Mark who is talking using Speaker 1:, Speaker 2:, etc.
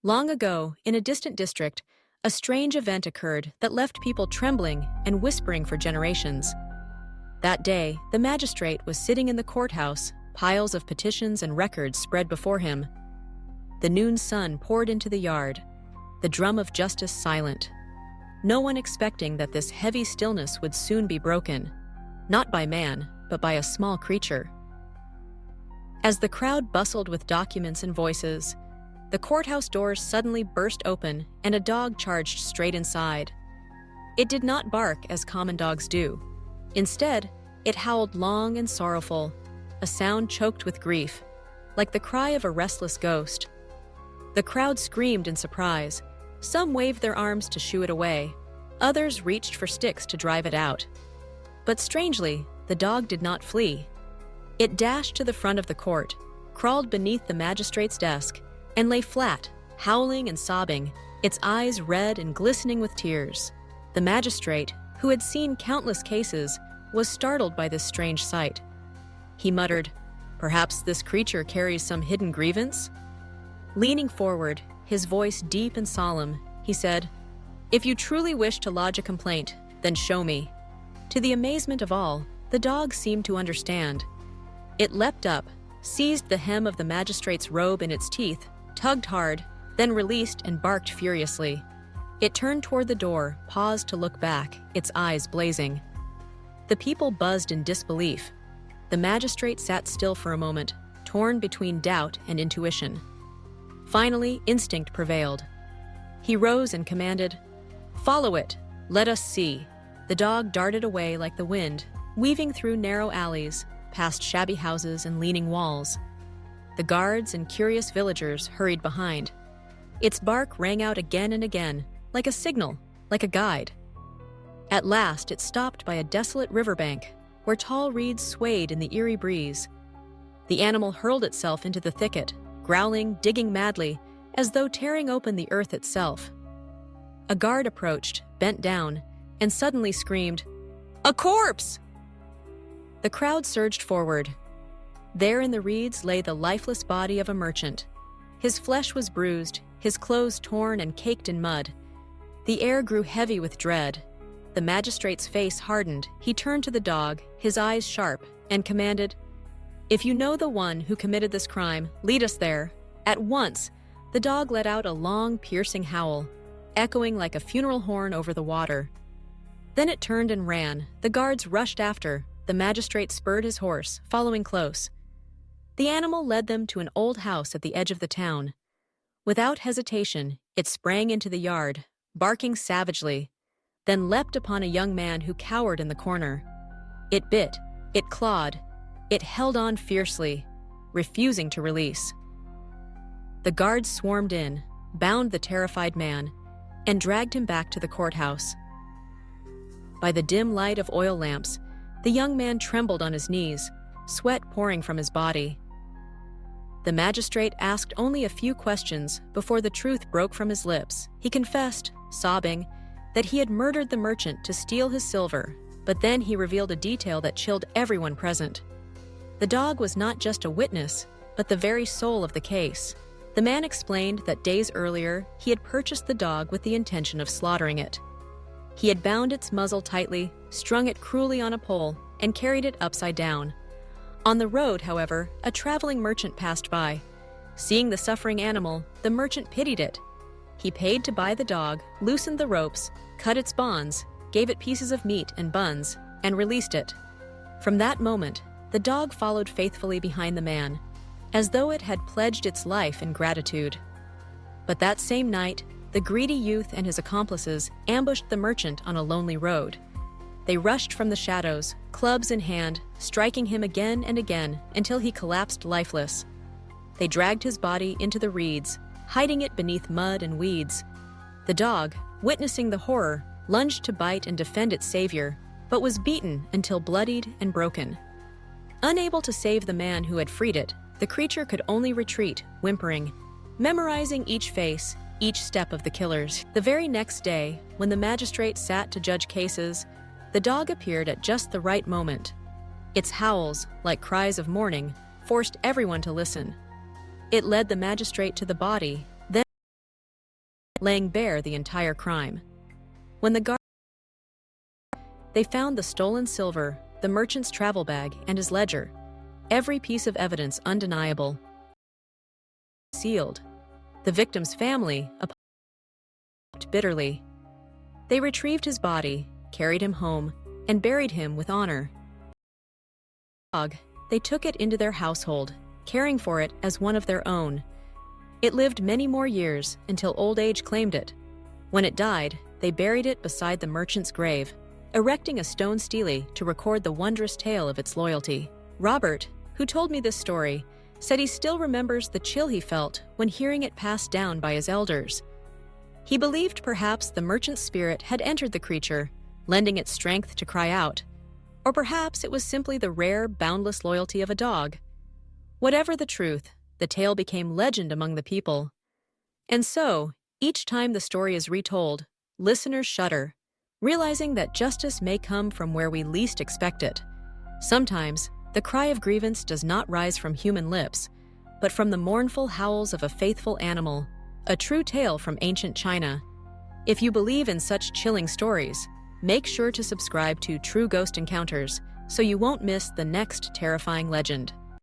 Speaker 1: Long ago, in a distant district, a strange event occurred that left people trembling and whispering for generations. That day, the magistrate was sitting in the courthouse, piles of petitions and records spread before him. The noon sun poured into the yard, the drum of justice silent. No one expecting that this heavy stillness would soon be broken, not by man, but by a small creature. As the crowd bustled with documents and voices, the courthouse doors suddenly burst open and a dog charged straight inside. It did not bark as common dogs do. Instead, it howled long and sorrowful, a sound choked with grief, like the cry of a restless ghost. The crowd screamed in surprise. Some waved their arms to shoo it away. Others reached for sticks to drive it out. But strangely, the dog did not flee. It dashed to the front of the court, crawled beneath the magistrate's desk, and lay flat, howling and sobbing, its eyes red and glistening with tears. The magistrate, who had seen countless cases, was startled by this strange sight. He muttered, "Perhaps this creature carries some hidden grievance?" Leaning forward, his voice deep and solemn, he said, "If you truly wish to lodge a complaint, then show me." To the amazement of all, the dog seemed to understand. It leapt up, seized the hem of the magistrate's robe in its teeth, tugged hard, then released and barked furiously. It turned toward the door, paused to look back, its eyes blazing. The people buzzed in disbelief. The magistrate sat still for a moment, torn between doubt and intuition. Finally, instinct prevailed. He rose and commanded, "Follow it, let us see." The dog darted away like the wind, weaving through narrow alleys, past shabby houses and leaning walls. The guards and curious villagers hurried behind. Its bark rang out again and again, like a signal, like a guide. At last, it stopped by a desolate riverbank, where tall reeds swayed in the eerie breeze. The animal hurled itself into the thicket, growling, digging madly, as though tearing open the earth itself. A guard approached, bent down, and suddenly screamed, "A corpse!" The crowd surged forward. There in the reeds lay the lifeless body of a merchant. His flesh was bruised, his clothes torn and caked in mud. The air grew heavy with dread. The magistrate's face hardened. He turned to the dog, his eyes sharp, and commanded, "If you know the one who committed this crime, lead us there." At once, the dog let out a long, piercing howl, echoing like a funeral horn over the water. Then it turned and ran. The guards rushed after. The magistrate spurred his horse, following close. The animal led them to an old house at the edge of the town. Without hesitation, it sprang into the yard, barking savagely, then leapt upon a young man who cowered in the corner. It bit, it clawed, it held on fiercely, refusing to release. The guards swarmed in, bound the terrified man, and dragged him back to the courthouse. By the dim light of oil lamps, the young man trembled on his knees, sweat pouring from his body. The magistrate asked only a few questions before the truth broke from his lips. He confessed, sobbing, that he had murdered the merchant to steal his silver, but then he revealed a detail that chilled everyone present. The dog was not just a witness, but the very soul of the case. The man explained that days earlier, he had purchased the dog with the intention of slaughtering it. He had bound its muzzle tightly, strung it cruelly on a pole, and carried it upside down. On the road, however, a traveling merchant passed by. Seeing the suffering animal, the merchant pitied it. He paid to buy the dog, loosened the ropes, cut its bonds, gave it pieces of meat and buns, and released it. From that moment, the dog followed faithfully behind the man, as though it had pledged its life in gratitude. But that same night, the greedy youth and his accomplices ambushed the merchant on a lonely road. They rushed from the shadows, clubs in hand, striking him again and again until he collapsed lifeless. They dragged his body into the reeds, hiding it beneath mud and weeds. The dog, witnessing the horror, lunged to bite and defend its savior, but was beaten until bloodied and broken. Unable to save the man who had freed it, the creature could only retreat, whimpering, memorizing each face, each step of the killers. The very next day, when the magistrate sat to judge cases, the dog appeared at just the right moment. Its howls, like cries of mourning, forced everyone to listen. It led the magistrate to the body, laying bare the entire crime. When the guards they found the stolen silver, the merchant's travel bag, and his ledger, every piece of evidence undeniable. Sealed. The victim's family apologized bitterly. They retrieved his body, carried him home, and buried him with honor. They took it into their household, caring for it as one of their own. It lived many more years until old age claimed it. When it died, they buried it beside the merchant's grave, erecting a stone stele to record the wondrous tale of its loyalty. Robert, who told me this story, said he still remembers the chill he felt when hearing it passed down by his elders. He believed perhaps the merchant's spirit had entered the creature, lending it strength to cry out. Or perhaps it was simply the rare, boundless loyalty of a dog. Whatever the truth, the tale became legend among the people. And so, each time the story is retold, listeners shudder, realizing that justice may come from where we least expect it. Sometimes, the cry of grievance does not rise from human lips, but from the mournful howls of a faithful animal, a true tale from ancient China. If you believe in such chilling stories, make sure to subscribe to True Ghost Encounters so you won't miss the next terrifying legend.